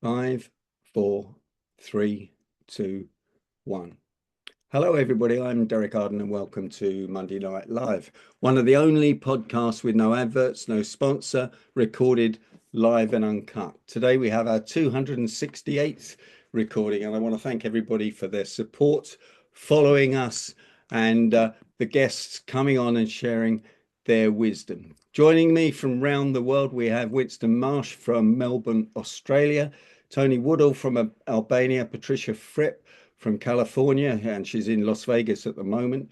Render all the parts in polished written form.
Five, four, three, two, one. Hello, everybody. I'm Derek Arden, and welcome to Monday Night Live, one of the only podcasts with no adverts, no sponsor, recorded live and uncut. Today we have our 268th recording, and I want to thank everybody for their support, following us, and the guests coming on and sharing their wisdom. Joining me from round the world, we have Winston Marsh from Melbourne, Australia, Tony Woodall from Albania, Patricia Fripp from California, and she's in Las Vegas at the moment,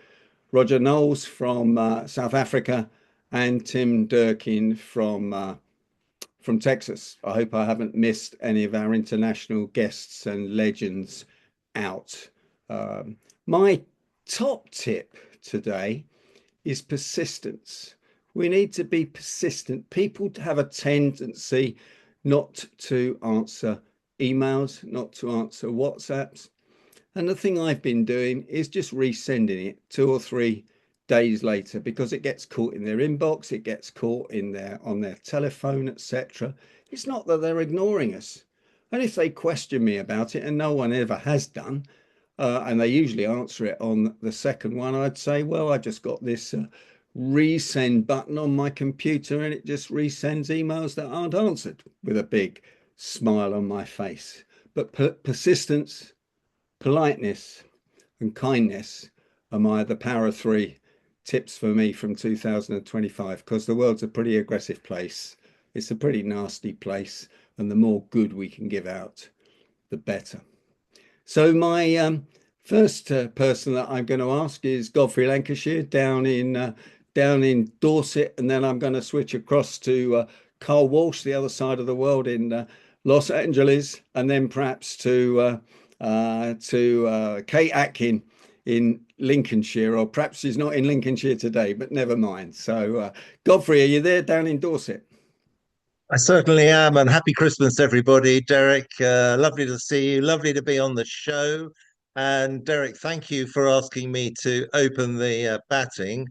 Roger Knowles from South Africa, and Tim Durkin from Texas. I hope I haven't missed any of our international guests and legends out. My top tip today is persistence. We need to be persistent. People have a tendency not to answer emails, not to answer WhatsApps. And the thing I've been doing is just resending it 2 or 3 days later, because it gets caught in their inbox, it gets caught in on their telephone, etc. It's not that they're ignoring us. And if they question me about it, and no one ever has done, and they usually answer it on the second one, I'd say, well, I just got this resend button on my computer, and it just resends emails that aren't answered, with a big smile on my face. But persistence, politeness, and kindness are the power of 3 tips for me from 2025, because the world's a pretty aggressive place. It's a pretty nasty place, and the more good we can give out, the better. So my first person that I'm going to ask is Godfrey, Lancashire, down in Dorset, and then I'm going to switch across to Carl Walsh, the other side of the world, in Los Angeles, and then perhaps to Kate Atkin in Lincolnshire, or perhaps she's not in Lincolnshire today, but never mind. So, Godfrey, are you there down in Dorset? I certainly am, and happy Christmas, everybody. Derek, lovely to see you. Lovely to be on the show. And Derek, thank you for asking me to open the batting,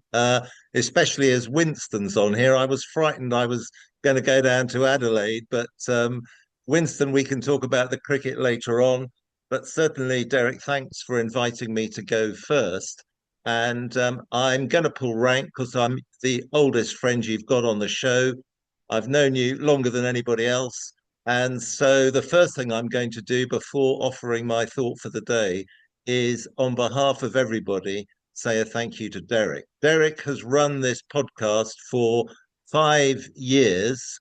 especially as Winston's on here. I was frightened I was going to go down to Adelaide, but Winston, we can talk about the cricket later on. But certainly, Derek, thanks for inviting me to go first. And I'm going to pull rank because I'm the oldest friend you've got on the show. I've known you longer than anybody else. And so the first thing I'm going to do before offering my thought for the day is, on behalf of everybody, say a thank you to Derek. Derek has run this podcast for 5 years,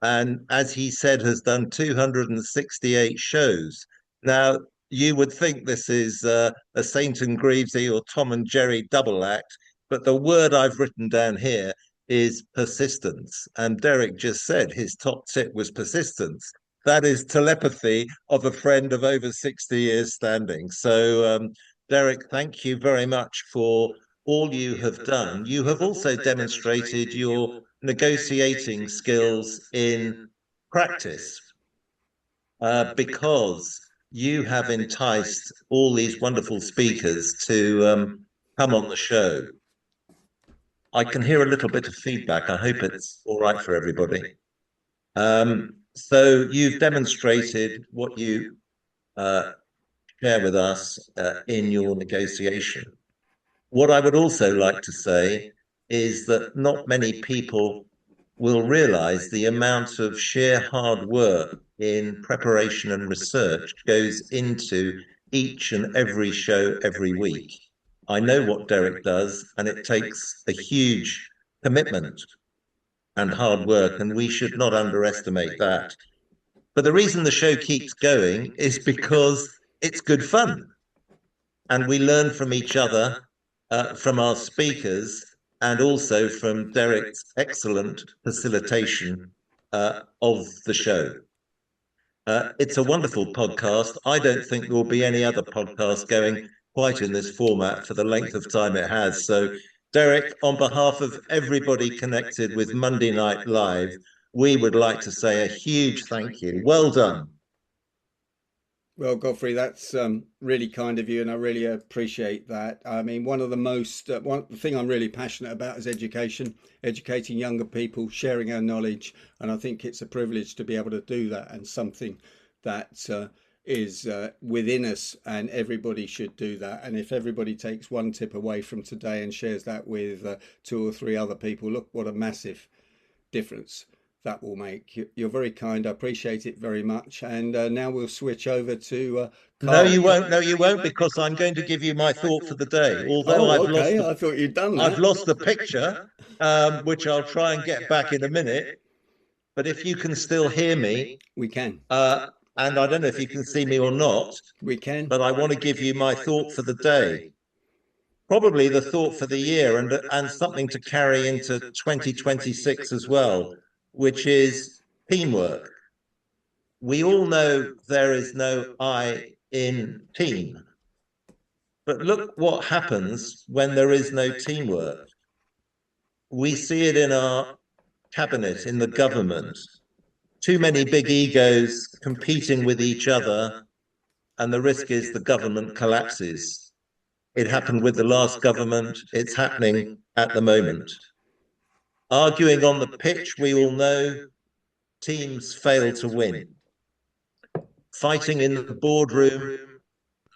and as he said, has done 268 shows. Now, you would think this is a Saint and Greavesy or Tom and Jerry double act, but the word I've written down here is persistence. And Derek just said his top tip was persistence. That is telepathy of a friend of over 60 years standing. So, Derek, thank you very much for all you have done. You have also demonstrated your negotiating skills in practice, because you have enticed all these wonderful speakers to come on the show. I can hear a little bit of feedback. I hope it's all right for everybody. So you've demonstrated what you share with us in your negotiation. What I would also like to say is that not many people will realize the amount of sheer hard work in preparation and research goes into each and every show every week. I know what Derek does, and it takes a huge commitment and hard work, and we should not underestimate that. But the reason the show keeps going is because it's good fun, and we learn from each other, from our speakers, and also from Derek's excellent facilitation of the show. It's a wonderful podcast. I don't think there will be any other podcast going quite in this format for the length of time it has. So, Derek, on behalf of everybody connected with Monday Night Live, we would like to say a huge thank you. Well done. Well, Godfrey, that's really kind of you, and I really appreciate that. I mean, one of the most one the thing I'm really passionate about is education, educating younger people, sharing our knowledge, and I think it's a privilege to be able to do that, and something that is within us, and everybody should do that. And if everybody takes one tip away from today and shares that with two or three other people, look what a massive difference that will make. You're very kind. I appreciate it very much. And now we'll switch over to No, Carl. you won't. No, you won't, because I'm going to give you my thought for the day. Although Oh, okay. I thought you'd done that. I've lost the picture, which I'll try and get back in a minute. But if you can still hear me, We can. and I don't know if you can see me or not, We can. but I want to give you my thought for the day. Probably the thought for the year, and something to carry into 2026 as well, which is teamwork. We all know there is no I in team. But look what happens when there is no teamwork. We see it in our cabinet, in the government. Too many big egos competing with each other, and the risk is the government collapses. It happened with the last government. It's happening at the moment. Arguing on the pitch, we all know teams fail to win. Fighting in the boardroom,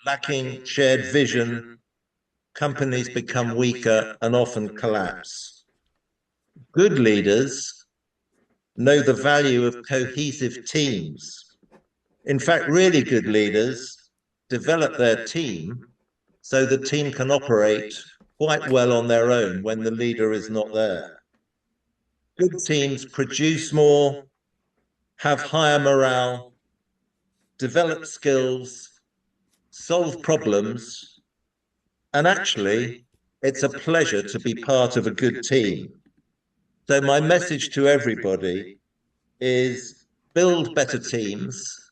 lacking shared vision, companies become weaker and often collapse. Good leaders know the value of cohesive teams. In fact, really good leaders develop their team so the team can operate quite well on their own when the leader is not there. Good teams produce more, have higher morale, develop skills, solve problems, and actually, it's a pleasure to be part of a good team. So my message to everybody is build better teams,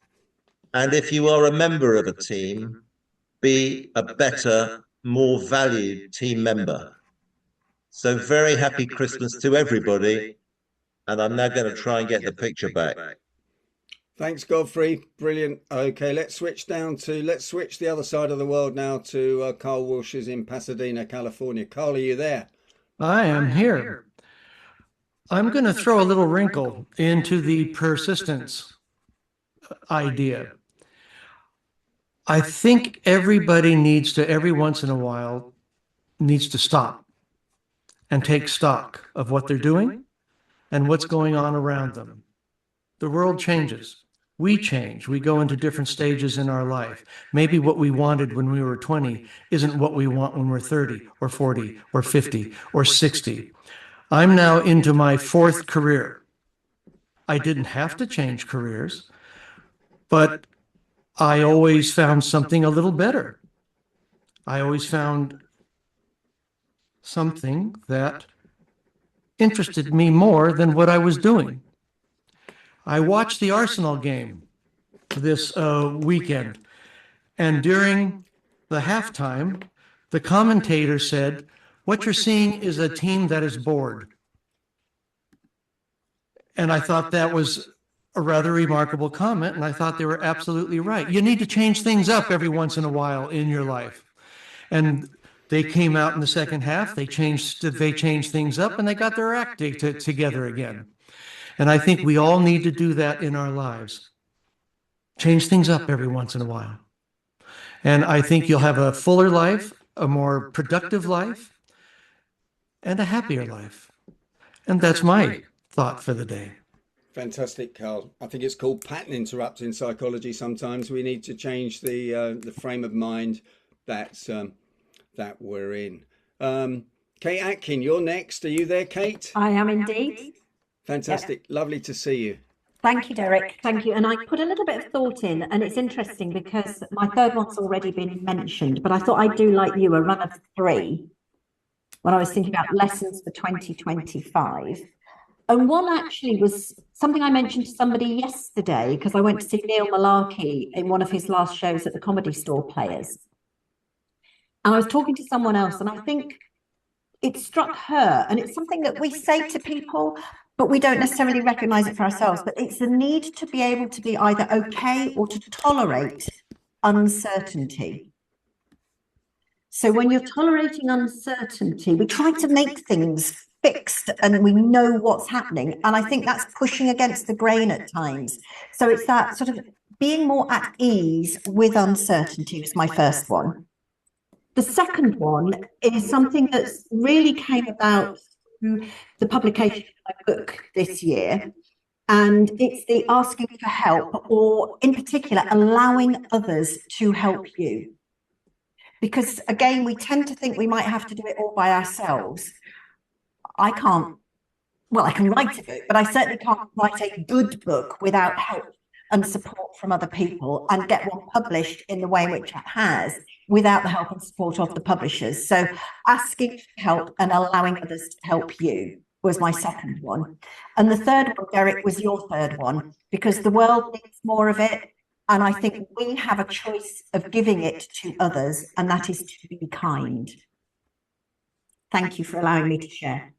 and if you are a member of a team, be a better, more valued team member. So very happy Christmas to everybody, and I'm now going to try and get the picture back. Thanks, Godfrey. Brilliant. Okay, let's switch the other side of the world now to Carl Walsh is in Pasadena, California. Carl, are you there? I am here. I'm going to throw a little wrinkle into the persistence idea. I think everybody needs to, every once in a while, needs to stop and take stock of what they're doing and what's going on around them. The world changes. We change. We go into different stages in our life. Maybe what we wanted when we were 20 isn't what we want when we're 30 or 40 or 50 or 60. I'm now into my fourth career. I didn't have to change careers, but I always found something a little better. I always found something that interested me more than what I was doing. I watched the Arsenal game this weekend, and during the halftime, the commentator said, "What you're seeing is a team that is bored." And I thought that was a rather remarkable comment, and I thought they were absolutely right. You need to change things up every once in a while in your life. And they came out in the second half, they changed things up, and they got their act together again. And I think we all need to do that in our lives. Change things up every once in a while. And I think you'll have a fuller life, a more productive life, and a happier life. And that's my thought for the day. Fantastic, Carl. I think it's called pattern interrupt in psychology. Sometimes we need to change the frame of mind that we're in. Kate Atkin, you're next. Are you there, Kate? I am indeed. Fantastic. Yeah. Lovely to see you. Thank you, Derek. Thank you. And I put a little bit of thought in, and it's interesting because my third one's already been mentioned, but I thought I'd do like you, a run of three, when I was thinking about lessons for 2025. And one actually was something I mentioned to somebody yesterday, because I went to see Neil Malarkey in one of his last shows at the Comedy Store Players. And I was talking to someone else, and I think it struck her, and it's something that we say to people, but we don't necessarily recognize it for ourselves, but it's the need to be able to be either okay or to tolerate uncertainty. So when you're tolerating uncertainty, we try to make things fixed and we know what's happening. And I think that's pushing against the grain at times. So it's that sort of being more at ease with uncertainty was my first one. The second one is something that's really came about through the publication of my book this year. And it's the asking for help, or in particular, allowing others to help you. Because again, we tend to think we might have to do it all by ourselves. I can write a book, but I certainly can't write a good book without help and support from other people, and get one published in the way in which it has without the help and support of the publishers. So asking for help and allowing others to help you was my second one. And the third one, Derek, was your third one, because the world needs more of it. And I think we have a choice of giving it to others, and that is to be kind. Thank you for allowing me to share.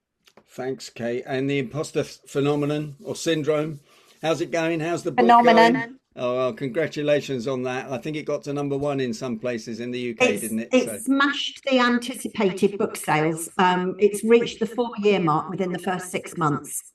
Thanks, Kate. And the imposter phenomenon or syndrome, how's it going? How's the book Phenomenon. going? Oh, well, congratulations on that. I think it got to #1 in some places in the UK, didn't it? It smashed the anticipated book sales. It's reached the 4-year mark within the first 6 months.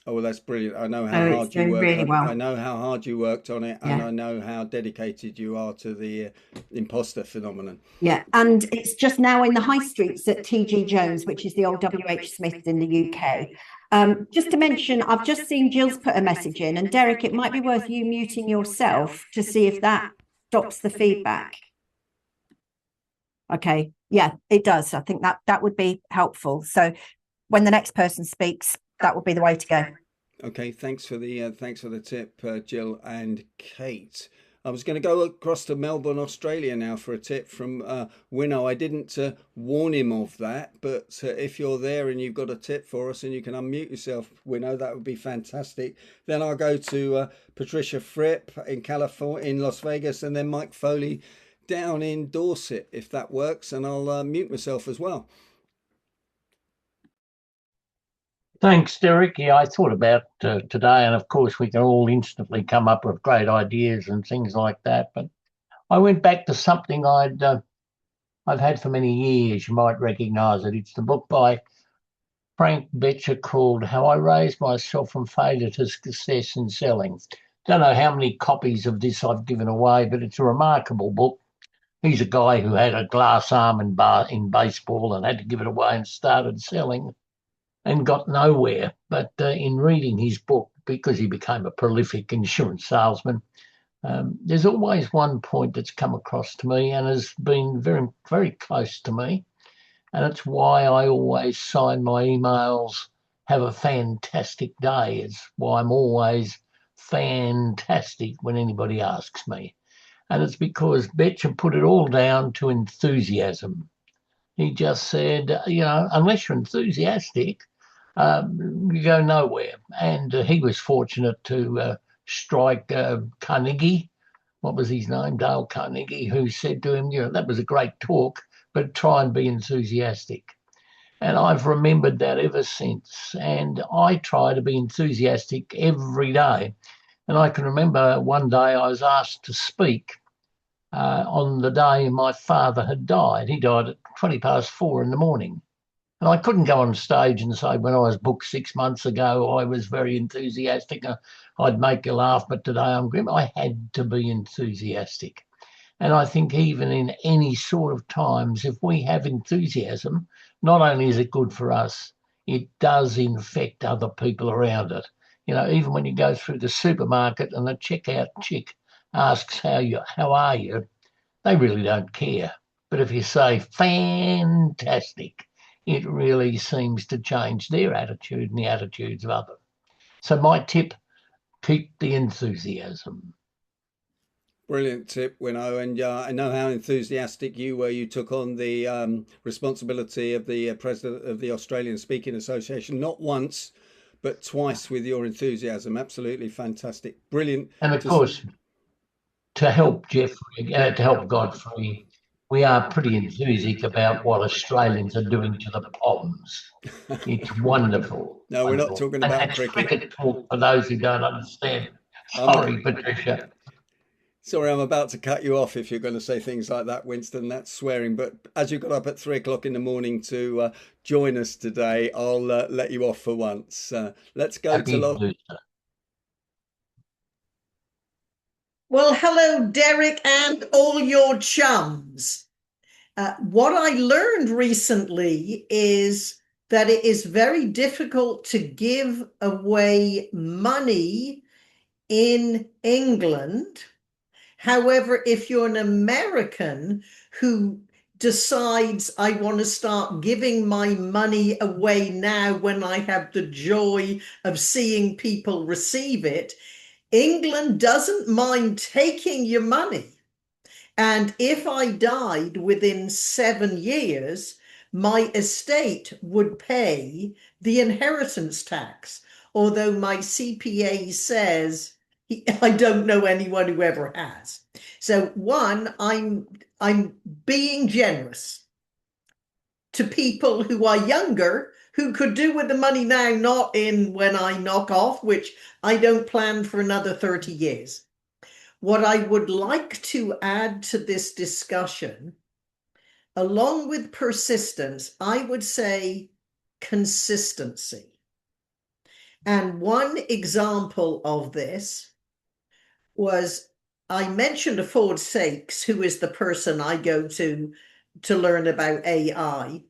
Oh, well, that's brilliant. I know how hard you worked. Really well. I know how hard you worked on it, and I know how dedicated you are to the imposter phenomenon. Yeah, and it's just now in the high streets at TG Jones, which is the old WH Smith in the UK. Just to mention, I've just seen Jill's put a message in, and Derek, it might be worth you muting yourself to see if that stops the feedback. Okay, yeah, it does. I think that would be helpful. So when the next person speaks, that would be the way to go. Okay, thanks for the tip, Jill and Kate. I was going to go across to Melbourne, Australia now for a tip from Winnow. I didn't warn him of that, but if you're there and you've got a tip for us and you can unmute yourself, Winnow, that would be fantastic. Then I'll go to Patricia Fripp in California, in Las Vegas, and then Mike Foley down in Dorset, if that works, and I'll mute myself as well. Thanks, Derek. Yeah, I thought about today, and of course we can all instantly come up with great ideas and things like that. But I went back to something I've had for many years. You might recognise it. It's the book by Frank Betcher called "How I Raised Myself from Failure to Success in Selling." Don't know how many copies of this I've given away, but it's a remarkable book. He's a guy who had a glass arm in baseball and had to give it away and started selling, and got nowhere. But in reading his book, because he became a prolific insurance salesman, there's always one point that's come across to me and has been very, very close to me. And it's why I always sign my emails, "Have a fantastic day." It's why I'm always fantastic when anybody asks me. And it's because Betcher put it all down to enthusiasm. He just said, unless you're enthusiastic, you go nowhere. And he was fortunate to strike Carnegie. What was his name? Dale Carnegie, who said to him, that was a great talk, but try and be enthusiastic. And I've remembered that ever since. And I try to be enthusiastic every day. And I can remember one day I was asked to speak on the day my father had died. He died at 4:20 in the morning. And I couldn't go on stage and say, when I was booked 6 months ago, I was very enthusiastic. I'd make you laugh, but today I'm grim. I had to be enthusiastic. And I think even in any sort of times, if we have enthusiasm, not only is it good for us, it does infect other people around it. Even when you go through the supermarket and the checkout chick asks how are you, they really don't care. But if you say fantastic, it really seems to change their attitude and the attitudes of others. So my tip, keep the enthusiasm. Brilliant tip, Winnow. And I know how enthusiastic you were. You took on the responsibility of the president of the Australian Speaking Association, not once, but twice, with your enthusiasm. Absolutely fantastic. Brilliant. And of course, to help Godfrey, we are pretty enthusiastic about what Australians are doing to the Poms. It's wonderful. No, we're not talking about cricket talk for those who don't understand. Sorry, Patricia. Sorry, I'm about to cut you off if you're going to say things like that, Winston. That's swearing. But as you got up at 3:00 in the morning to join us today, I'll let you off for once. Let's go to Well, hello, Derek, and all your chums. What I learned recently is that it is very difficult to give away money in England. However, if you're an American who decides I want to start giving my money away now when I have the joy of seeing people receive it, England doesn't mind taking your money. And if I died within 7 years, my estate would pay the inheritance tax, although my CPA says I don't know anyone who ever has. So one, I'm being generous to people who are younger, who could do with the money now, not in when I knock off, which I don't plan for another 30 years. What I would like to add to this discussion, along with persistence, I would say consistency. And one example of this was, I mentioned a Ford Sakes, who is the person I go to learn about AI.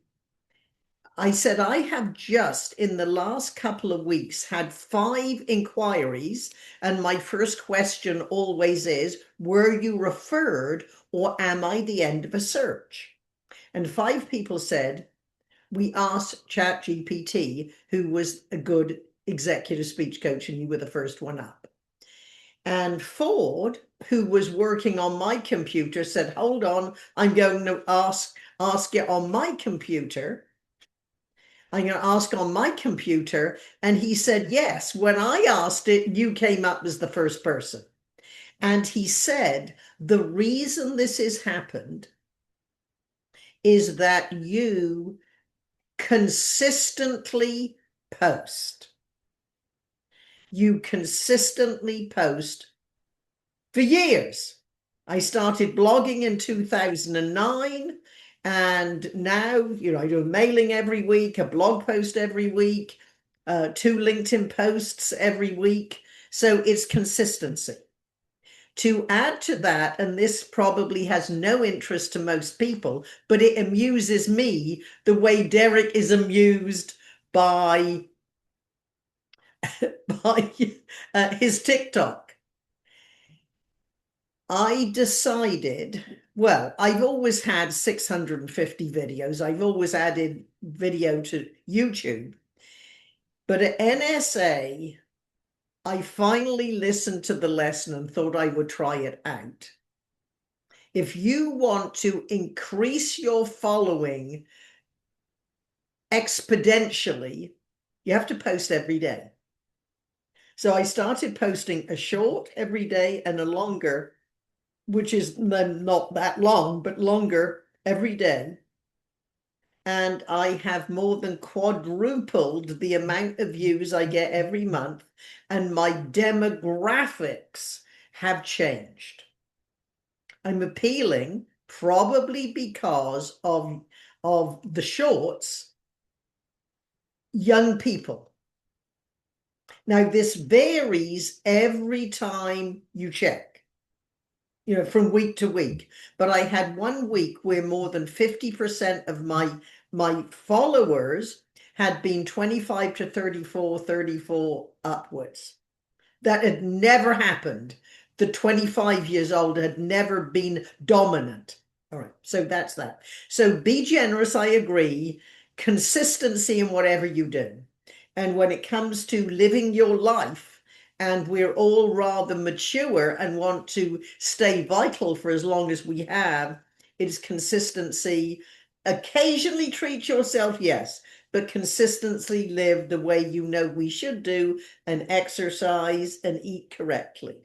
I said, I have just in the last couple of weeks had 5 inquiries. And my first question always is, were you referred or am I the end of a search? And 5 people said, we asked ChatGPT, who was a good executive speech coach, and you were the first one up. And Ford, who was working on my computer, said, hold on, I'm going to ask it on my computer. I'm going to ask on my computer. And he said, yes, when I asked it, you came up as the first person. And he said, the reason this has happened is that you consistently post. You consistently post for years. I started blogging in 2009. And now, I do a mailing every week, a blog post every week, 2 LinkedIn posts every week. So it's consistency. To add to that, and this probably has no interest to most people, but it amuses me the way Derek is amused by, his TikTok. I decided, well, I've always had 650 videos. I've always added video to YouTube. But at NSA, I finally listened to the lesson and thought I would try it out. If you want to increase your following exponentially, you have to post every day. So I started posting a short every day and a longer, which is not that long, but longer every day. And I have more than quadrupled the amount of views I get every month, and my demographics have changed. I'm appealing, probably because of the shorts, young people. Now, this varies every time you check. From week to week. But I had 1 week where more than 50% of my followers had been 25 to 34 upwards. That had never happened. The 25 years old had never been dominant. All right, so that's that. So be generous, I agree. Consistency in whatever you do. And when it comes to living your life, and we're all rather mature and want to stay vital for as long as we have, it's consistency. Occasionally treat yourself, yes, but consistently live the way you know we should do, and exercise and eat correctly.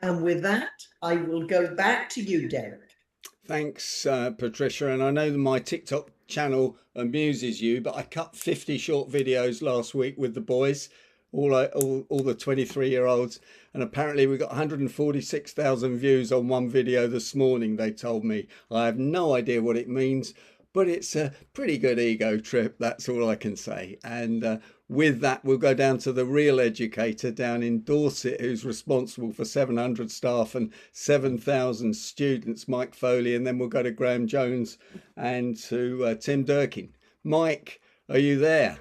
And with that, I will go back to you, Derek. Thanks, Patricia. And I know that my TikTok channel amuses you, but I cut 50 short videos last week with the boys, all the 23-year-olds, and apparently we got 146,000 views on one video this morning, they told me. I have no idea what it means, but it's a pretty good ego trip. That's all I can say. And with that, we'll go down to the real educator down in Dorset, who's responsible for 700 staff and 7,000 students, Mike Foley, and then we'll go to Graham Jones and to Tim Durkin. Mike, are you there?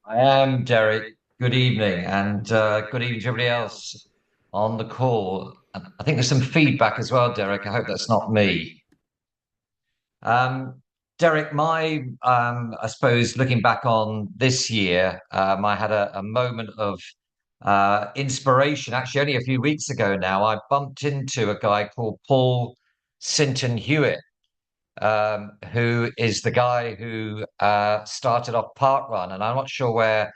I am, Derek. Good evening, and good evening to everybody else on the call. I think there's some feedback as well, Derek. I hope that's not me. Derek, I suppose, looking back on this year, I had a moment of inspiration. Actually, only a few weeks ago now, I bumped into a guy called Paul Sinton Hewitt, who is the guy who started off Parkrun. And I'm not sure where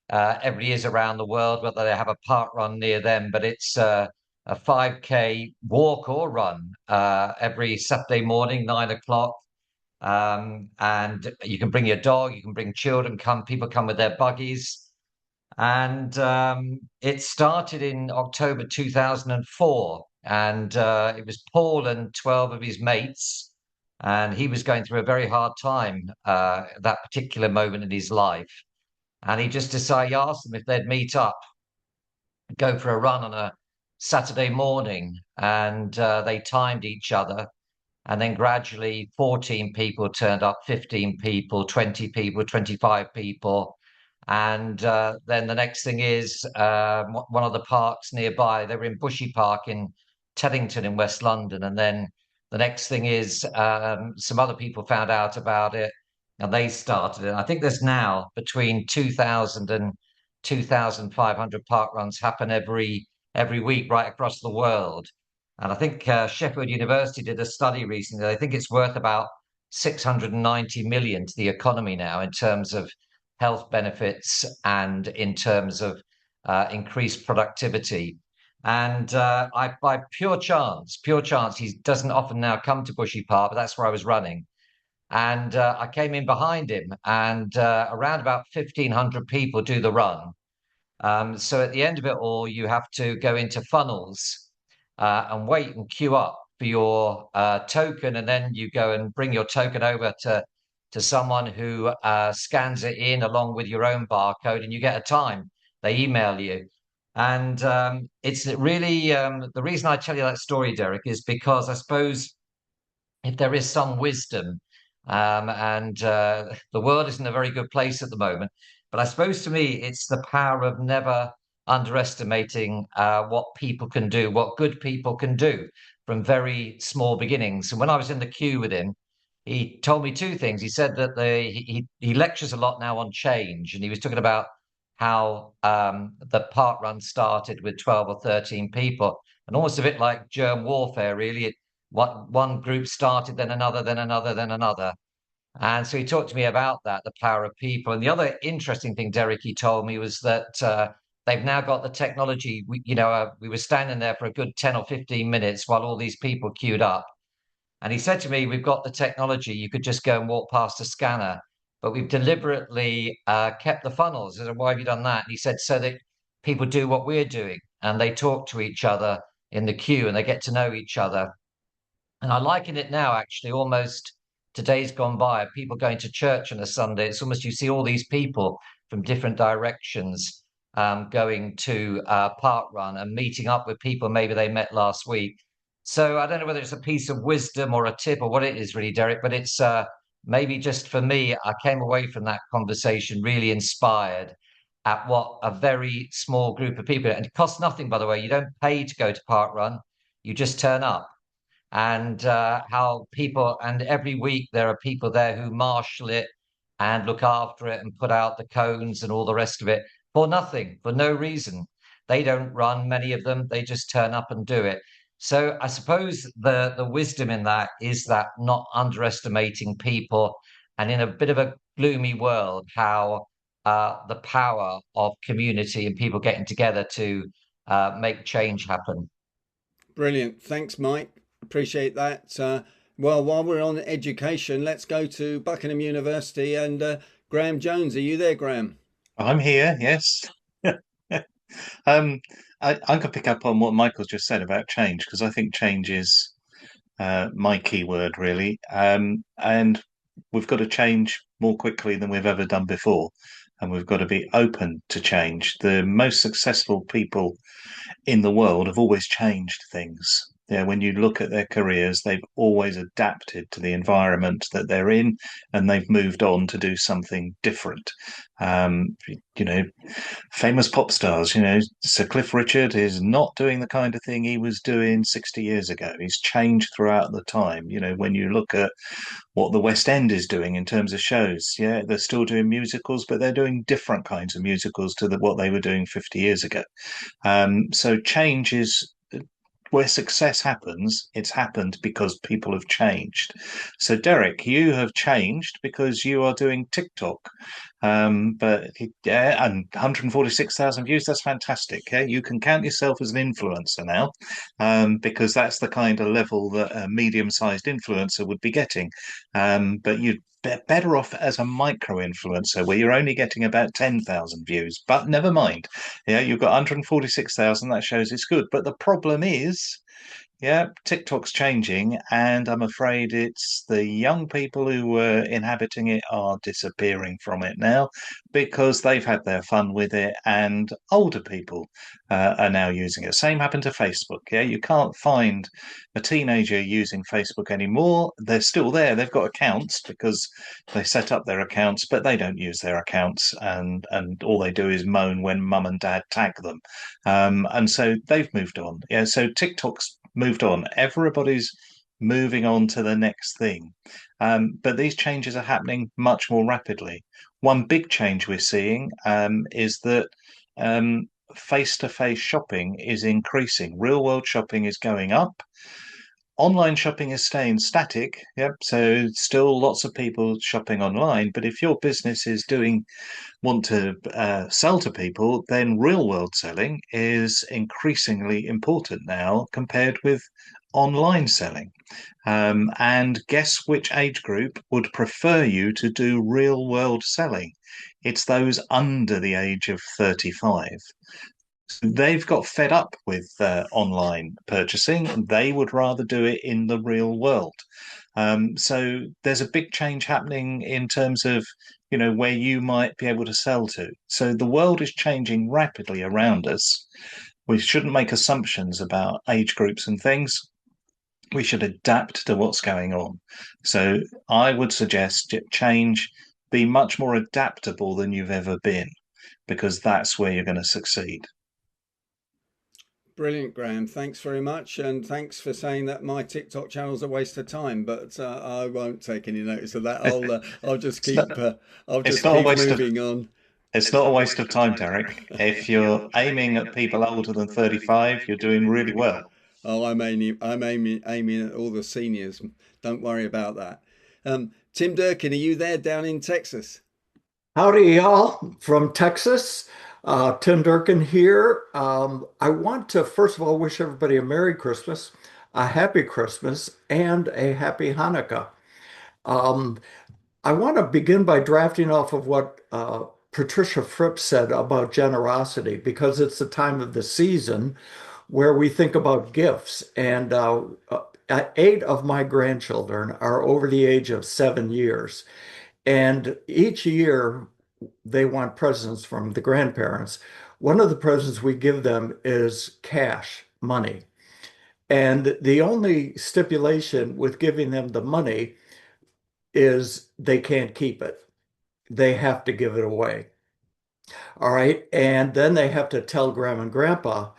everybody is around the world, whether they have a parkrun near them, but it's a 5K walk or run every Saturday morning, 9 o'clock. And you can bring your dog, you can bring children, people come with their buggies. And it started in October 2004. And it was Paul and 12 of his mates. And he was going through a very hard time that particular moment in his life. And he just decided, he asked them if they'd meet up, go for a run on a Saturday morning. And they timed each other. And then gradually 14 people turned up, 15 people, 20 people, 25 people. And then the next thing is one of the parks nearby, they were in Bushy Park in Teddington in West London. And then the next thing is some other people found out about it and they started it. And I think there's now between 2,000 and 2,500 park runs happen every week right across the world. And I think Sheffield University did a study recently. I think it's worth about 690 million to the economy now in terms of health benefits and in terms of increased productivity. And by pure chance, he doesn't often now come to Bushy Park, but that's where I was running. And I came in behind him, and around about 1,500 people do the run. So at the end of it all, you have to go into funnels and wait and queue up for your token, and then you go and bring your token over to someone who scans it in along with your own barcode, and you get a time. They email you. And it's really the reason I tell you that story, Derek, is because I suppose if there is some wisdom, and the world isn't a very good place at the moment, but I suppose to me, it's the power of never underestimating what people can do, what good people can do from very small beginnings. And when I was in the queue with him, he told me two things. He said that he lectures a lot now on change, and he was talking about how the park run started with 12 or 13 people, and almost a bit like germ warfare, really. One group started, then another, then another, then another. And so he talked to me about that, the power of people. And the other interesting thing, Derek, he told me was that they've now got the technology. We were standing there for a good 10 or 15 minutes while all these people queued up. And he said to me, we've got the technology. You could just go and walk past a scanner, but we've deliberately kept the funnels. I said, why have you done that? And he said, so that people do what we're doing and they talk to each other in the queue and they get to know each other. And I liken it now, actually, almost to days gone by, people going to church on a Sunday. It's almost you see all these people from different directions going to park run and meeting up with people maybe they met last week. So I don't know whether it's a piece of wisdom or a tip or what it is really, Derek, but it's maybe just for me, I came away from that conversation really inspired at what a very small group of people, and it costs nothing, by the way. You don't pay to go to park run, you just turn up. And how people, and every week there are people there who marshal it and look after it and put out the cones and all the rest of it for nothing, for no reason. They don't run, many of them, they just turn up and do it. So I suppose the wisdom in that is that not underestimating people, and in a bit of a gloomy world, how the power of community and people getting together to make change happen. Brilliant. Thanks, Mike. Appreciate that. Well, while we're on education, let's go to Buckingham University and Graham Jones. Are you there, Graham? I'm here, yes. I could pick up on what Michael's just said about change, because I think change is my key word, really. And we've got to change more quickly than we've ever done before, and we've got to be open to change. The most successful people in the world have always changed things. Yeah, when you look at their careers, they've always adapted to the environment that they're in, and they've moved on to do something different. You know, famous pop stars, Sir Cliff Richard is not doing the kind of thing he was doing 60 years ago. He's changed throughout the time. When you look at what the West End is doing in terms of shows, yeah, they're still doing musicals, but they're doing different kinds of musicals to what they were doing 50 years ago. So change is where success happens. It's happened because people have changed. So Derek, you have changed because you are doing TikTok. But yeah, and 146,000 views, that's fantastic. Yeah, you can count yourself as an influencer now, because that's the kind of level that a medium-sized influencer would be getting. But you'd better off as a micro influencer where you're only getting about 10,000 views, but never mind. Yeah, you've got 146,000. That shows it's good. But the problem is, yeah, TikTok's changing, and I'm afraid it's the young people who were inhabiting it are disappearing from it now because they've had their fun with it, and older people are now using it. Same happened to Facebook. Yeah, you can't find a teenager using Facebook anymore. They're still there. They've got accounts because they set up their accounts, but they don't use their accounts, and all they do is moan when mum and dad tag them. And so they've moved on. Yeah, so TikTok's moved on. Everybody's moving on to the next thing. But these changes are happening much more rapidly. One big change we're seeing is that face-to-face shopping is increasing. Real world shopping is going up. Online shopping is staying static. Yep. So still lots of people shopping online. But if your business is want to sell to people, then real world selling is increasingly important now compared with online selling. And guess which age group would prefer you to do real world selling? It's those under the age of 35. They've got fed up with online purchasing. They would rather do it in the real world. So there's a big change happening in terms of, where you might be able to sell to. So the world is changing rapidly around us. We shouldn't make assumptions about age groups and things. We should adapt to what's going on. So I would suggest change, be much more adaptable than you've ever been, because that's where you're going to succeed. Brilliant, Graham. Thanks very much. And thanks for saying that my TikTok channel's a waste of time, but I won't take any notice of that. I'll just keep moving on. It's not a waste of time, Derek. If you're aiming at people older than 35, you're doing really well. Oh, I'm aiming at all the seniors. Don't worry about that. Tim Durkin, are you there down in Texas? Howdy, y'all, from Texas. Tim Durkin here. I want to, first of all, wish everybody a Merry Christmas, a Happy Christmas, and a Happy Hanukkah. I want to begin by drafting off of what Patricia Fripp said about generosity, because it's the time of the season where we think about gifts. And 8 of my grandchildren are over the age of 7 years. And each year they want presents from the grandparents. One of the presents we give them is cash, money. And the only stipulation with giving them the money is they can't keep it. They have to give it away. All right. And then they have to tell grandma and grandpa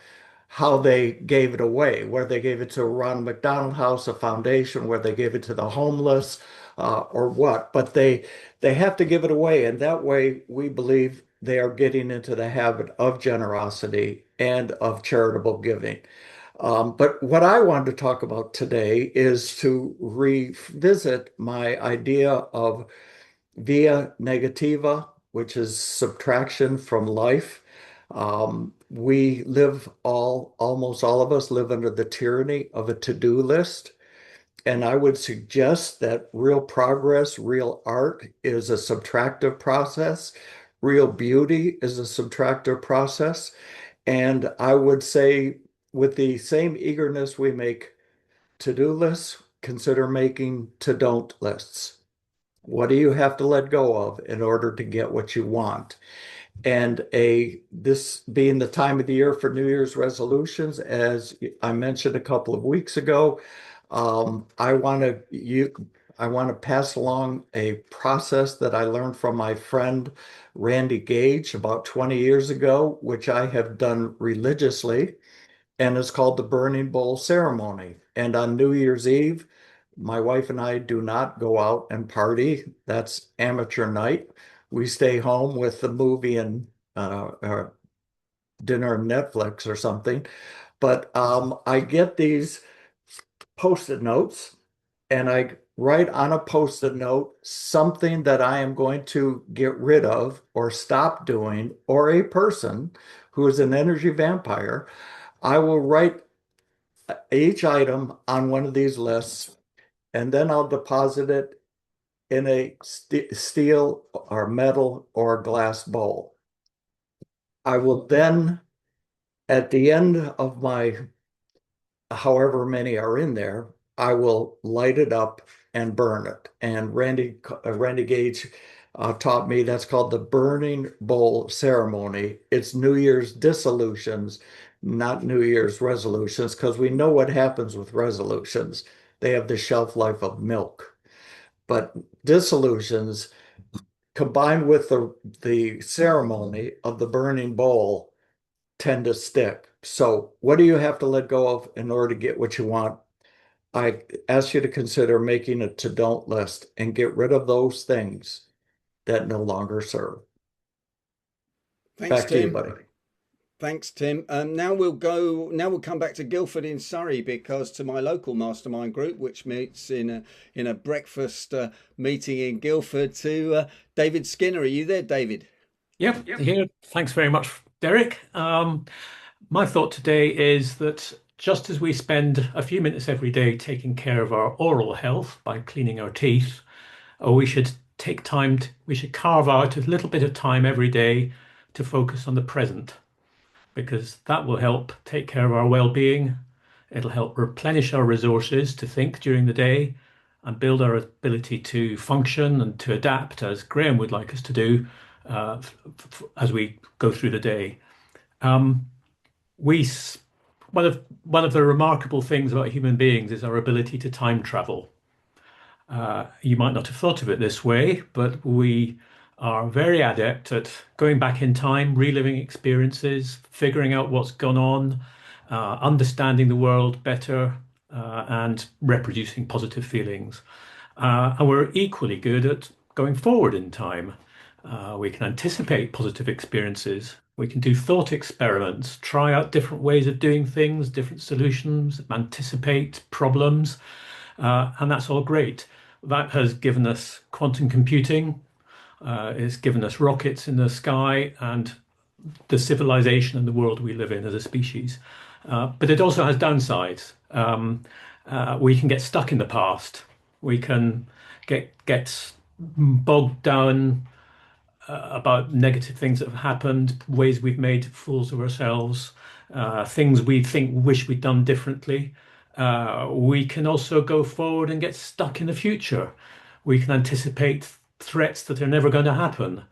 how they gave it away, where they gave it to Ronald McDonald House, a foundation, where they gave it to the homeless, or what. But they have to give it away. And that way we believe they are getting into the habit of generosity and of charitable giving. But what I wanted to talk about today is to revisit my idea of via negativa, which is subtraction from life. We live almost all of us live under the tyranny of a to-do list. And I would suggest that real progress, real art is a subtractive process. Real beauty is a subtractive process. And I would say, with the same eagerness we make to-do lists, consider making to-don't lists. What do you have to let go of in order to get what you want? And this being the time of the year for New Year's resolutions, as I mentioned a couple of weeks ago, I want to pass along a process that I learned from my friend Randy Gage about 20 years ago, which I have done religiously, and it's called the Burning Bowl Ceremony. And on New Year's Eve, my wife and I do not go out and party. That's amateur night. We stay home with the movie and dinner and Netflix or something. But I get these Post-it notes and I write on a Post-it note something that I am going to get rid of or stop doing, or a person who is an energy vampire. I will write each item on one of these lists, and then I'll deposit it in a steel or metal or glass bowl. I will then, at the end of my, however many are in there, I will light it up and burn it. And Randy Gage taught me that's called the Burning Bowl Ceremony. It's New Year's dissolutions, not New Year's resolutions, because we know what happens with resolutions. They have the shelf life of milk. But dissolutions combined with the ceremony of the burning bowl tend to stick. So what do you have to let go of in order to get what you want? I ask you to consider making a to-don't list and get rid of those things that no longer serve. Thanks, Back to you, Tim. buddy. Thanks, Tim. Now we'll come back to Guildford in Surrey, because to my local mastermind group, which meets in a breakfast meeting in Guildford, to David Skinner. Are you there, David? Yep, here. Thanks very much, Derek. My thought today is that just as we spend a few minutes every day taking care of our oral health by cleaning our teeth, we should we should carve out a little bit of time every day to focus on the present, because that will help take care of our well-being. It'll help replenish our resources to think during the day and build our ability to function and to adapt, as Graham would like us to do, as we go through the day. One of the remarkable things about human beings is our ability to time travel. You might not have thought of it this way, but we are very adept at going back in time, reliving experiences, figuring out what's gone on, understanding the world better, and reproducing positive feelings. And we're equally good at going forward in time. We can anticipate positive experiences. We can do thought experiments, try out different ways of doing things, different solutions, anticipate problems, and that's all great. That has given us quantum computing, it's given us rockets in the sky, and the civilization and the world we live in as a species. But it also has downsides. We can get stuck in the past. We can get bogged down about negative things that have happened, ways we've made fools of ourselves, things we wish we'd done differently. We can also go forward and get stuck in the future. We can anticipate threats that are never going to happen.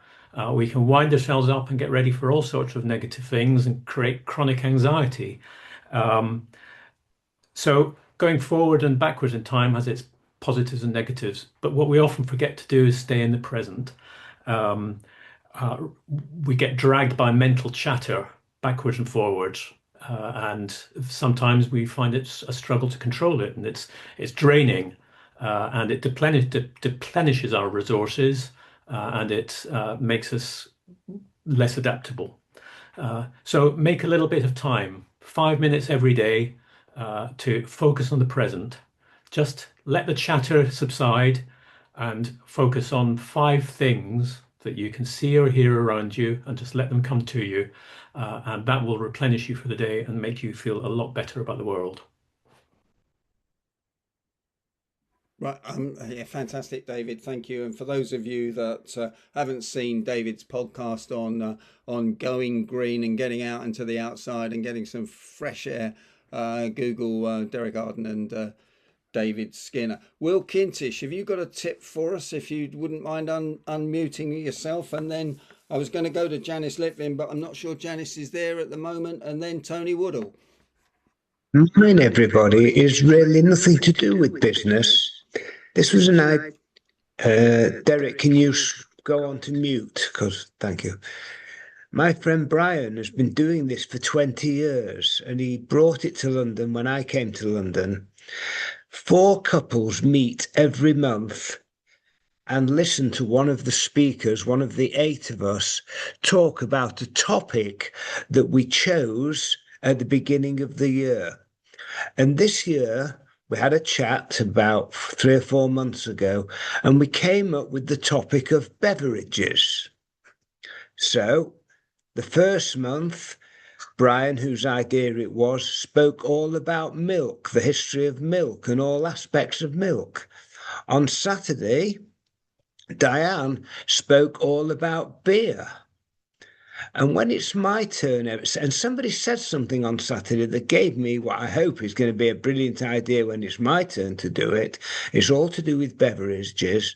We can wind ourselves up and get ready for all sorts of negative things and create chronic anxiety. So going forward and backwards in time has its positives and negatives, but what we often forget to do is stay in the present. We get dragged by mental chatter backwards and forwards, and sometimes we find it's a struggle to control it, and it's draining, and it deplenishes our resources, and it makes us less adaptable. So make a little bit of time, 5 minutes every day, to focus on the present. Just let the chatter subside and focus on 5 things that you can see or hear around you, and just let them come to you. And that will replenish you for the day and make you feel a lot better about the world. Right, yeah, fantastic, David. Thank you. And for those of you that haven't seen David's podcast on going green and getting out into the outside and getting some fresh air, Google Derek Arden and David Skinner. Will Kintish, have you got a tip for us, if you wouldn't mind unmuting yourself? And then I was going to go to Janice Litvin, but I'm not sure Janice is there at the moment. And then Tony Woodall. Mine, everybody, is really nothing to do with business. This was an idea. Derek, can you go on to mute? Because thank you. My friend Brian has been doing this for 20 years, and he brought it to London when I came to London. 4 couples meet every month and listen to one of the speakers, one of the 8 of us, talk about a topic that we chose at the beginning of the year. And this year, we had a chat about 3 or 4 months ago, and we came up with the topic of beverages. So the first month, Brian, whose idea it was, spoke all about milk, the history of milk and all aspects of milk. On Saturday, Diane spoke all about beer. And when it's my turn, and somebody said something on Saturday that gave me what I hope is going to be a brilliant idea when it's my turn to do it, it's all to do with beverages.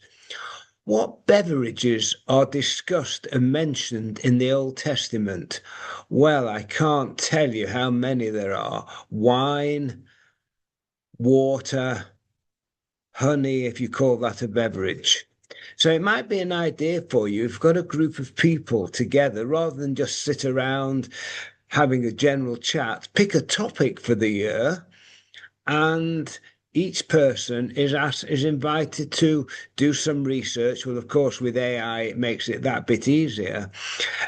What beverages are discussed and mentioned in the Old Testament? Well, I can't tell you how many there are. Wine, water, honey, if you call that a beverage. So it might be an idea for you. If you've got a group of people together, rather than just sit around having a general chat, pick a topic for the year, and each person is invited to do some research. Well, of course, with AI, it makes it that bit easier.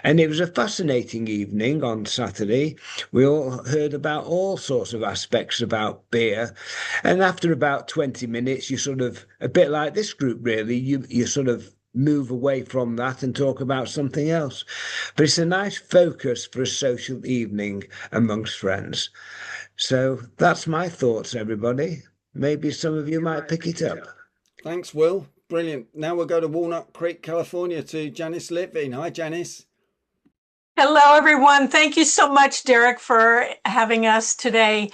And it was a fascinating evening on Saturday. We all heard about all sorts of aspects about beer. And after about 20 minutes, you sort of, a bit like this group, really, you sort of move away from that and talk about something else. But it's a nice focus for a social evening amongst friends. So that's my thoughts, everybody. Maybe some of you might pick it up. Thanks, Will. Brilliant. Now we'll go to Walnut Creek, California, to Janice Litvin. Hi, Janice. Hello, everyone. Thank you so much, Derek, for having us today.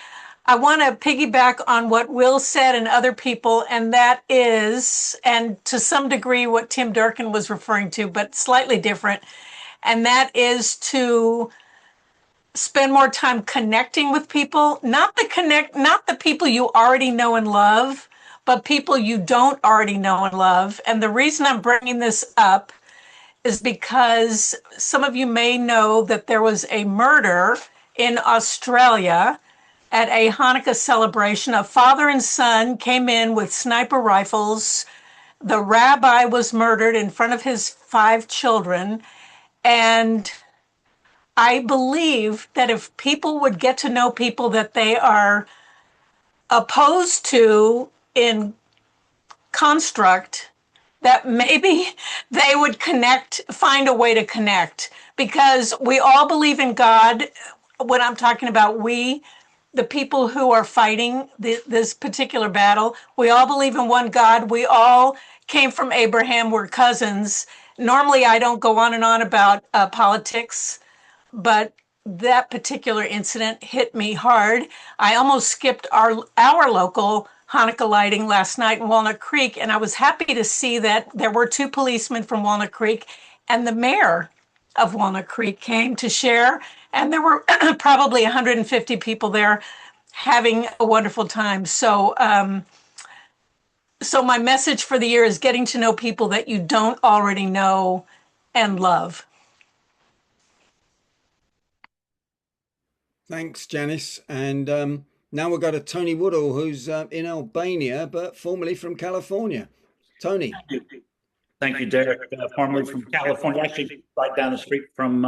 I want to piggyback on what Will said and other people, and that is, and to some degree, what Tim Durkin was referring to, but slightly different. And that is to spend more time connecting with people, not the people you already know and love, but people you don't already know and love. And the reason I'm bringing this up is because some of you may know that there was a murder in Australia at a Hanukkah celebration. A father and son came in with sniper rifles. The rabbi was murdered in front of his 5 children. And I believe that if people would get to know people that they are opposed to in construct, that maybe they would find a way to connect, because we all believe in God. When I'm talking about we, the people who are fighting this particular battle, we all believe in one God. We all came from Abraham. We're cousins. Normally, I don't go on and on about politics, but that particular incident hit me hard. I almost skipped our local Hanukkah lighting last night in Walnut Creek, and I was happy to see that there were 2 policemen from Walnut Creek, and the mayor of Walnut Creek came to share, and there were probably 150 people there having a wonderful time. So my message for the year is getting to know people that you don't already know and love. Thanks, Janice. And now we'll go to Tony Woodall, who's in Albania, but formerly from California. Tony. Thank you, Derek. Formerly from California, actually right down the street from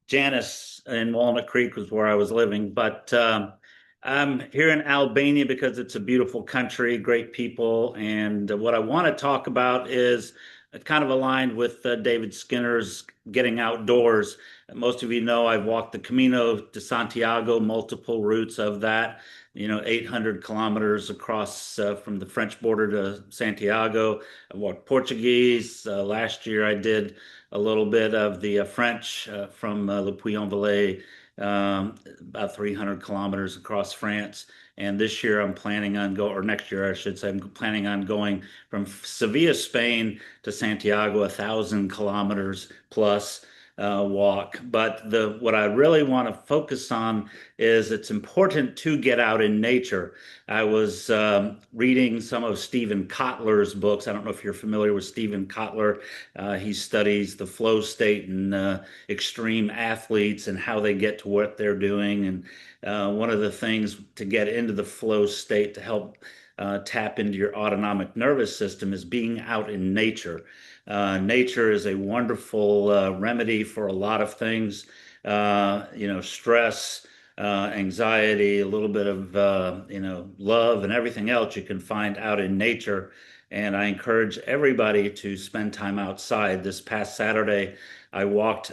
Janice in Walnut Creek was where I was living. But I'm here in Albania because it's a beautiful country, great people. And what I want to talk about is kind of aligned with David Skinner's getting outdoors. Most of you know I've walked the Camino de Santiago, multiple routes of that, 800 kilometers across from the French border to Santiago. I walked Portuguese. Last year I did a little bit of the French from Le Puy-en-Velay about 300 kilometers across France. And this year I'm planning on going, or next year I should say, I'm planning on going from Sevilla, Spain to Santiago, 1,000 kilometers plus walk. But what I really want to focus on is it's important to get out in nature. I was reading some of Stephen Kotler's books. I don't know if you're familiar with Stephen Kotler. He studies the flow state and extreme athletes and how they get to what they're doing. And one of the things to get into the flow state to help tap into your autonomic nervous system is being out in nature. Nature is a wonderful remedy for a lot of things, stress, anxiety, a little bit of, love and everything else you can find out in nature. And I encourage everybody to spend time outside. This past Saturday, I walked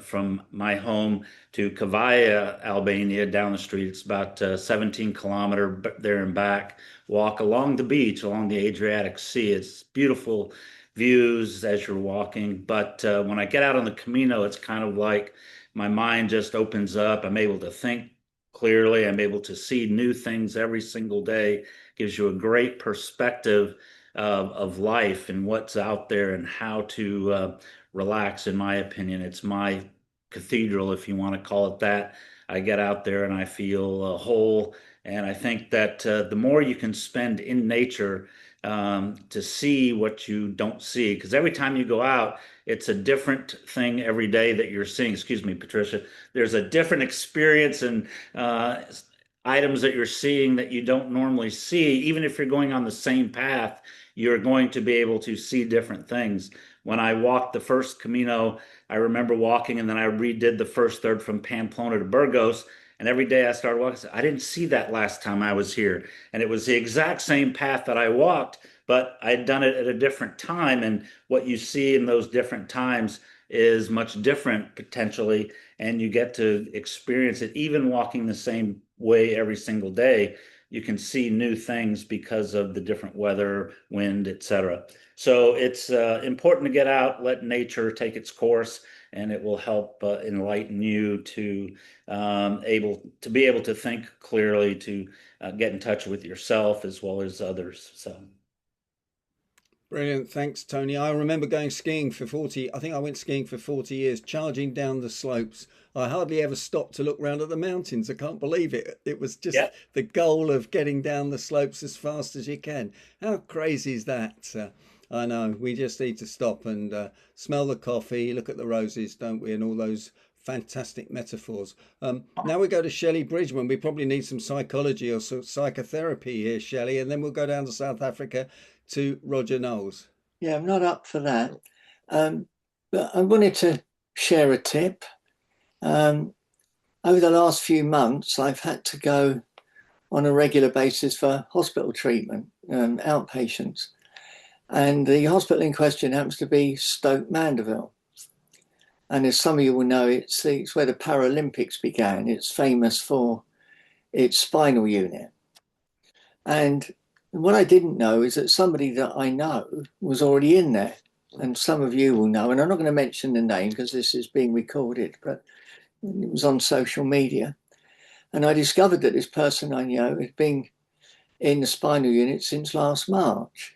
from my home to Kavaya, Albania, down the street. It's about 17 kilometer there and back. Walk along the beach, along the Adriatic Sea. It's beautiful views as you're walking. But when I get out on the Camino, it's kind of like my mind just opens up. I'm able to think clearly. I'm able to see new things every single day. Gives you a great perspective of life and what's out there and how to relax. In my opinion, it's my cathedral, if you want to call it that. I get out there and I feel whole. And I think that the more you can spend in nature, to see what you don't see, because every time you go out, it's a different thing every day that you're seeing. Excuse me, Patricia. There's a different experience and items that you're seeing that you don't normally see. Even if you're going on the same path, you're going to be able to see different things. When I walked the first Camino, I remember walking and then I redid the first third from Pamplona to Burgos. And every day I started walking, I didn't see that last time I was here. And it was the exact same path that I walked, but I'd done it at a different time. And what you see in those different times is much different potentially. And you get to experience it. Even walking the same way every single day, you can see new things because of the different weather, wind, etc. So it's important to get out, let nature take its course, and it will help enlighten you to be able to think clearly, to get in touch with yourself as well as others. So. Brilliant. Thanks, Tony. I remember going skiing for 40, I think I went skiing for 40 years, charging down the slopes. I hardly ever stopped to look round at the mountains. I can't believe it. It was just the goal of getting down the slopes as fast as you can. How crazy is that? I know. We just need to stop and smell the coffee, look at the roses, don't we? And all those fantastic metaphors. Now we go to Shelley Bridgman. We probably need some psychology or some psychotherapy here, Shelley, and then we'll go down to South Africa to Roger Knowles. Yeah, I'm not up for that. But I wanted to share a tip. Over the last few months, I've had to go on a regular basis for hospital treatment, outpatients. And the hospital in question happens to be Stoke Mandeville. And as some of you will know, it's where the Paralympics began. It's famous for its spinal unit. And what I didn't know is that somebody that I know was already in there. And some of you will know, and I'm not going to mention the name because this is being recorded, but it was on social media. And I discovered that this person I know had been in the spinal unit since last March.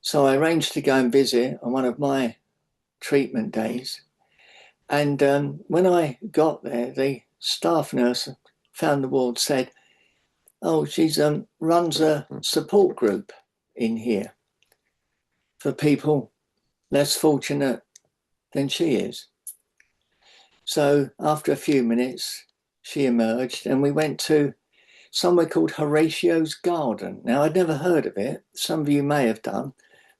So I arranged to go and visit on one of my treatment days. And when I got there, the staff nurse found the ward said, "Oh, she's runs a support group in here for people less fortunate than she is." So after a few minutes, she emerged and we went to somewhere called Horatio's Garden. Now, I'd never heard of it. Some of you may have done,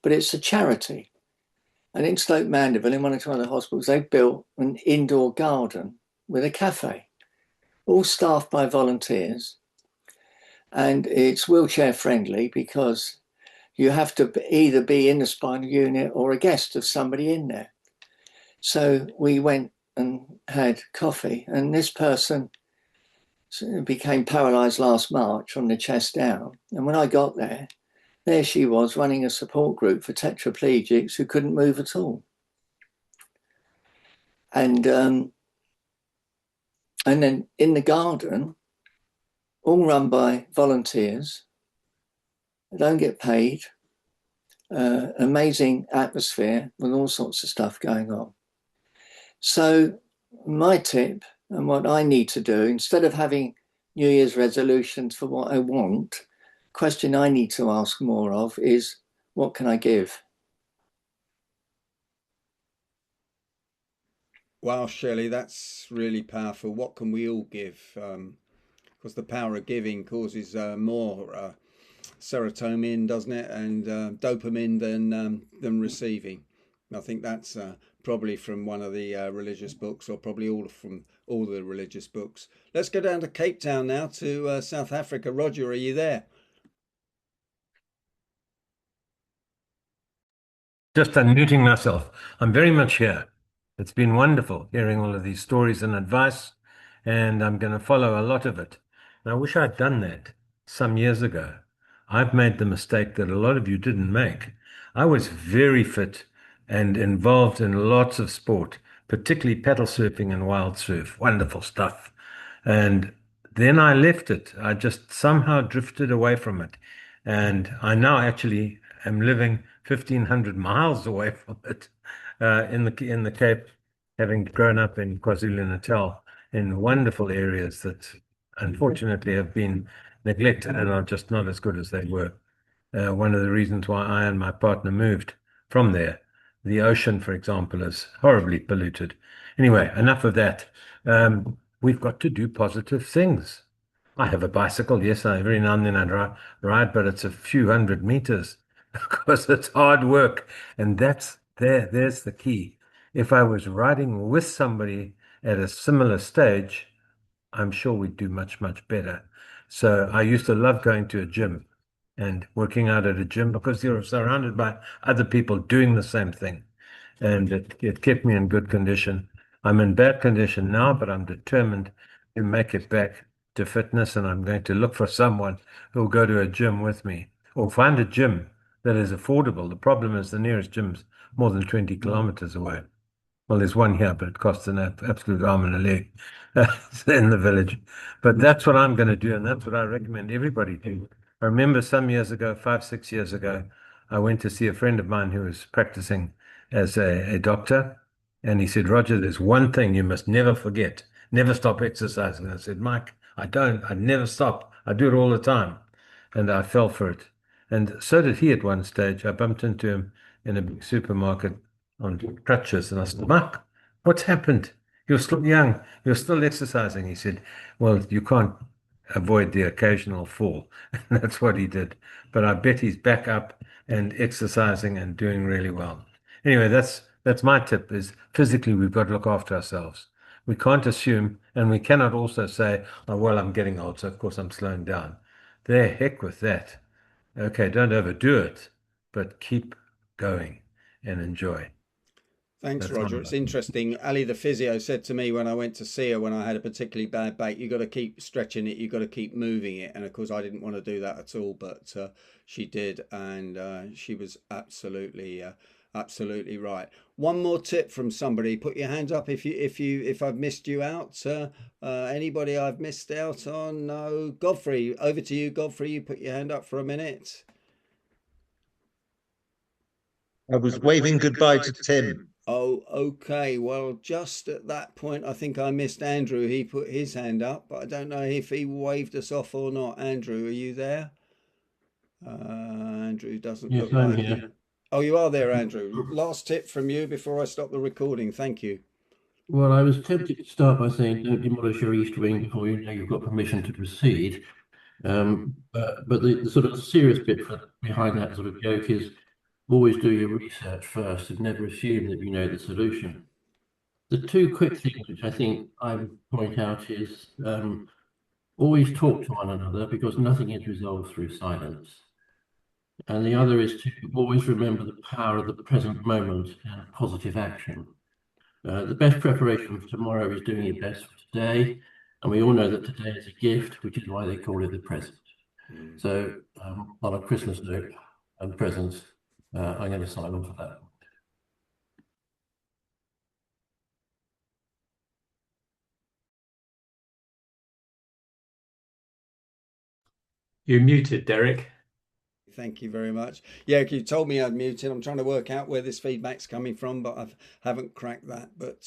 but it's a charity. And in Stoke Mandeville, in one or two other hospitals, they've built an indoor garden with a cafe, all staffed by volunteers. And it's wheelchair friendly because you have to either be in the spinal unit or a guest of somebody in there. So we went and had coffee, and this person became paralysed last March from the chest down. And when I got there she was running a support group for tetraplegics who couldn't move at all. And And then in the garden, all run by volunteers. They don't get paid. Amazing atmosphere with all sorts of stuff going on. So my tip and what I need to do, instead of having New Year's resolutions for what I want, question I need to ask more of is, what can I give? Wow, Shelley, that's really powerful. What can we all give? Because the power of giving causes more serotonin, doesn't it, and dopamine than receiving. I think that's probably from one of the religious books, or probably all from all the religious books. Let's go down to Cape Town now, to South Africa. Roger, are you there? Just unmuting myself. I'm very much here. It's been wonderful hearing all of these stories and advice, and I'm going to follow a lot of it. And I wish I'd done that some years ago. I've made the mistake that a lot of you didn't make. I was very fit and involved in lots of sport, particularly paddle surfing and wild surf. Wonderful stuff. And then I left it. I just somehow drifted away from it. And I now actually am living 1,500 miles away from it, in the Cape, having grown up in KwaZulu-Natal in wonderful areas that unfortunately have been neglected and are just not as good as they were. One of the reasons why I and my partner moved from there. The ocean, for example, is horribly polluted. Anyway, enough of that. We've got to do positive things. I have a bicycle. Yes, every now and then I ride, but it's a few hundred meters because it's hard work. And there's the key. If I was riding with somebody at a similar stage, I'm sure we'd do much, much better. So I used to love going to a gym and working out at a gym because you're surrounded by other people doing the same thing. And it kept me in good condition. I'm in bad condition now, but I'm determined to make it back to fitness, and I'm going to look for someone who'll go to a gym with me or find a gym that is affordable. The problem is the nearest gym's more than 20 kilometers away. Well, there's one here, but it costs an absolute arm and a leg in the village. But that's what I'm going to do, and that's what I recommend everybody do. I remember some years ago, 5, 6 years ago, I went to see a friend of mine who was practicing as a doctor, and he said, Roger, there's one thing you must never forget. Never stop exercising. I said, Mike, I never stop. I do it all the time. And I fell for it. And so did he at one stage. I bumped into him in a big supermarket on crutches, and I said, Mike, what's happened? You're still young. You're still exercising. He said, well, you can't avoid the occasional fall. And that's what he did. But I bet he's back up and exercising and doing really well. Anyway, that's my tip, is physically we've got to look after ourselves. We can't assume, and we cannot also say, oh, well, I'm getting old, so of course I'm slowing down. The heck with that. Okay, don't overdo it, but keep going and enjoy. Thanks, That's Roger. all It's right. interesting. Ali, the physio, said to me when I went to see her when I had a particularly bad back, you got to keep stretching it, you got to keep moving it. And of course, I didn't want to do that at all, but she did, and she was absolutely right. One more tip from somebody. Put your hands up if I've missed you out. Anybody I've missed out on? No. Godfrey, over to you, Godfrey. You put your hand up for a minute. I was waving goodbye to Tim. Oh, okay. Well, just at that point, I think I missed Andrew. He put his hand up, but I don't know if he waved us off or not. Andrew, are you there? Andrew doesn't Yes, look I'm like here. he. Oh, you are there, Andrew. Last tip from you before I stop the recording. Thank you. Well, I was tempted to start by saying don't demolish your East Wing before you know you've got permission to proceed. But the sort of serious bit behind that sort of joke is always do your research first and never assume that you know the solution. The two quick things which I think I would point out is always talk to one another because nothing is resolved through silence. And the other is to always remember the power of the present moment and positive action. The best preparation for tomorrow is doing your best for today. And we all know that today is a gift, which is why they call it the present. So on a Christmas note and presents, I'm going to sign on for that. You're muted, Derek. Thank you very much. Yeah, you told me I'd muted. I'm trying to work out where this feedback's coming from, but I haven't cracked that. But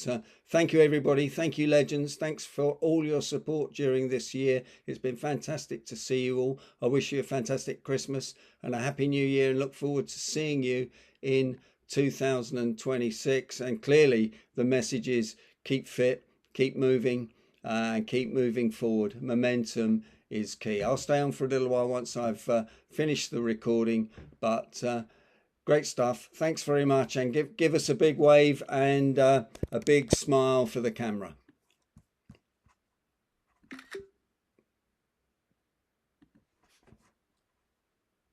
thank you, everybody. Thank you, legends. Thanks for all your support during this year. It's been fantastic to see you all. I wish you a fantastic Christmas and a happy new year, and look forward to seeing you in 2026. And clearly the message is keep fit, keep moving, and keep moving forward. Momentum is key. I'll stay on for a little while once I've finished the recording, but great stuff. Thanks very much, and give us a big wave and a big smile for the camera.